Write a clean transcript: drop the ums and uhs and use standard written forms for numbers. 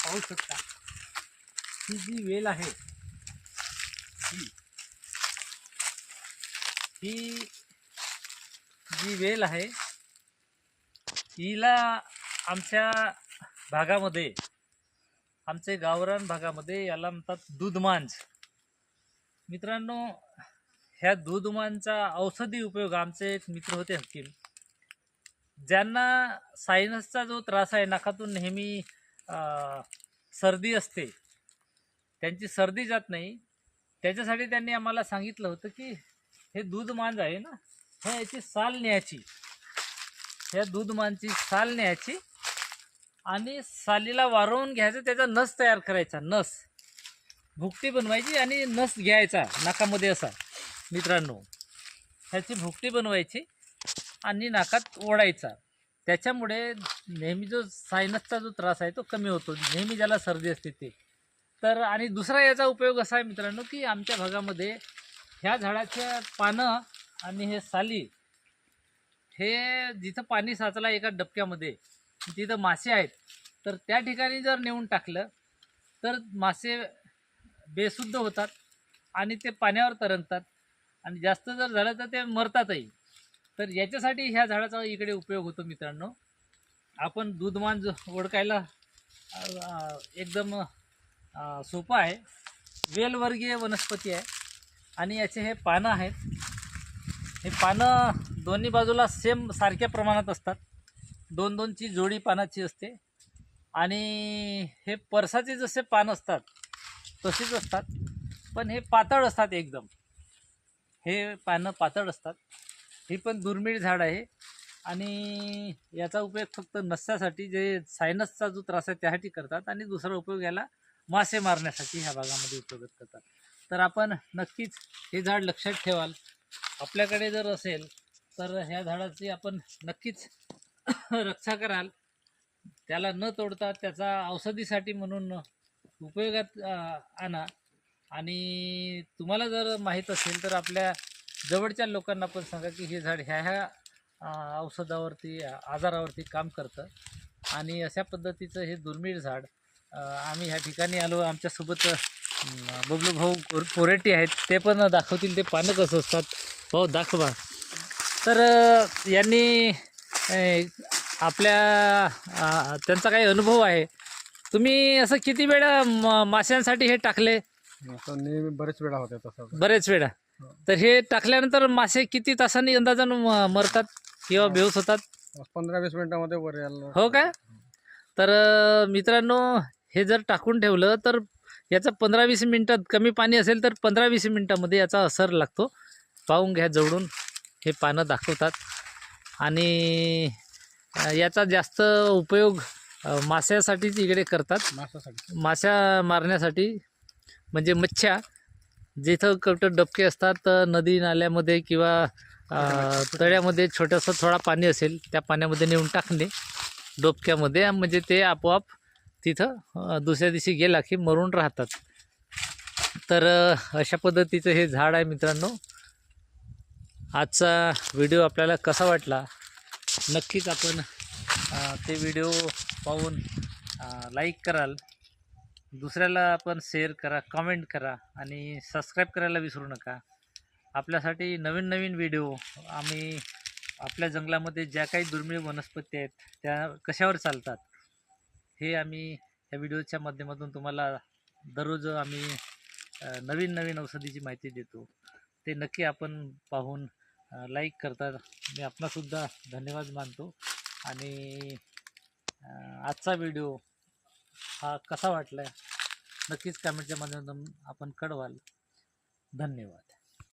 पाहू शकता ही जी वेल आहे ही ही जी वेल आहे हिला आमच्या भागामध्ये, आमचे गावरान भागामध्ये याला म्हणतात दूधमांज. मित्रांनो, ह्या दूधमांजचा औषधी उपयोग, आमचे एक मित्र होते हकीम, ज्यांना सायनसचा जो त्रास आहे, नाकातून नेहमी सर्दी असते, त्यांची सर्दी जात नाही, त्याच्यासाठी त्यांनी आम्हाला सांगितलं होतं की हे दूधमांज आहे ना, ह्या याची साल न्यायची, ह्या दूधमांजची साल न्यायची आणि सालीला वारवून घ्यायचं, त्याचा नस तयार करायचा, नस भुकटी बनवायची आणि नस घ्यायचा नाकामध्ये असा. मित्रांनो, ह्याची भुकटी बनवायची आणि नाकात ओढायचा. त्याच्यामुळे नेहमी जो सायनसचा जो त्रास आहे तो कमी होतो, नेहमी ज्याला सर्दी असते ते. तर आणि दुसरा याचा उपयोग असा आहे मित्रांनो की आमच्या भागामध्ये ह्या झाडाच्या पानं आणि हे साली, हे जिथं पाणी साचला एका डबक्यामध्ये, तिथं मासे आहेत, तर त्या ठिकाणी जर नेऊन टाकलं तर मासे बेशुद्ध होतात आणि ते पाण्यावर तरंगतात आणि जास्त जर झालं तर ते मरतातही. तर याच्यासाठी ह्या झाडाचा इकडे उपयोग होतो मित्रांनो. आपण दूधमांज ओळखायला एकदम सोपं आहे. वेलवर्गीय वनस्पती आहे आणि याचे हे पानं आहेत. हे पानं दोन्ही बाजूला सेम सारख्या प्रमाणात असतात, 2-2ची जोडी पानाची असते आणि हे परसाचे जसे पान असतात तसेच असतात, पण हे पातळ असतात एकदम. हे पानं पातळ असतात. ही पण दुर्मिळ झाड आहे आणि याचा उपयोग फक्त नस्यासाठी, जे सायनसचा जो त्रास आहे त्यासाठी करतात, आणि दुसरा उपयोग याला मासे मारण्यासाठी ह्या भागामध्ये उपयोग करतात. तर आपण नक्कीच हे झाड लक्षात ठेवाल, आपल्याकडे जर असेल तर ह्या झाडाची आपण नक्कीच रक्षा कराल, त्याला न तोडता त्याचा औषधीसाठी म्हणून उपयोगात आणा. आणि तुम्हाला जर माहीत असेल तर आपल्या जवळच्या लोकांना पण सांगा की हे झाड ह्या औषधावरती, आजारावरती काम करतं. आणि अशा पद्धतीचं हे दुर्मिळ झाड आम्ही ह्या ठिकाणी आलो. आमच्यासोबत बबलू भाऊ कोरेटी आहेत, ते पण दाखवतील ते पानं कसं असतात. हो, दाखवा. तर यांनी आपल्या त्यांचा काही अनुभव आहे. तुम्ही असं किती वेळा माशांसाठी हे टाकले? असं नेहमी बरेच वेळा होते तसं. बरेच वेळा. तर हे टाकल्यानंतर मासे किती तासांनी अंदाजानं मरतात किंवा बेहोश होतात? 15-20 मिनिटामध्ये वर यायला. हो का? तर मित्रांनो, हे जर टाकून ठेवलं तर याचा 15-20 मिनिटात, कमी पाणी असेल तर 15-20 मिनिटामध्ये याचा असर लागतो. पाहून घ्या जवळून, हे पानं दाखवतात. आणि याचा जास्त उपयोग माशासाठीच इकडे करतात, माशासाठी. माशा मारण्यासाठी. म्हणजे मच्छ्या जिथं कुठं डबके असतात नदी नाल्यामध्ये किंवा तळ्यामध्ये, छोटंसं थोडा पाणी असेल त्या पाण्यामध्ये नेऊन टाकणे डोबक्यामध्ये, म्हणजे ते आपोआप तिथं दुसऱ्या दिवशी गेला की मरून राहतात. तर अशा पद्धतीचं हे झाड आहे मित्रांनो. आजचा व्हिडिओ आपल्याला कसा वाटला, नक्कीच आपण ते व्हिडिओ पाहून लाईक कराल, दुसऱ्याला आपण शेअर करा, कमेंट करा आणि सबस्क्राईब करायला विसरू नका. आपल्यासाठी नवीन नवीन व्हिडिओ, आम्ही आपल्या जंगलामध्ये ज्या काही दुर्मिळ वनस्पती आहेत त्या कशावर चालतात, हे आम्ही या व्हिडिओच्या माध्यमातून तुम्हाला दररोज आम्ही नवीन नवीन औषधीची माहिती देतो. ते नक्की आपण पाहून लाईक करतात. मी आपणासुद्धा धन्यवाद मानतो. आणि आजचा व्हिडिओ हा कसा वाटला नक्कीच कमेंटच्या माध्यमातून आपण कळवाल. धन्यवाद.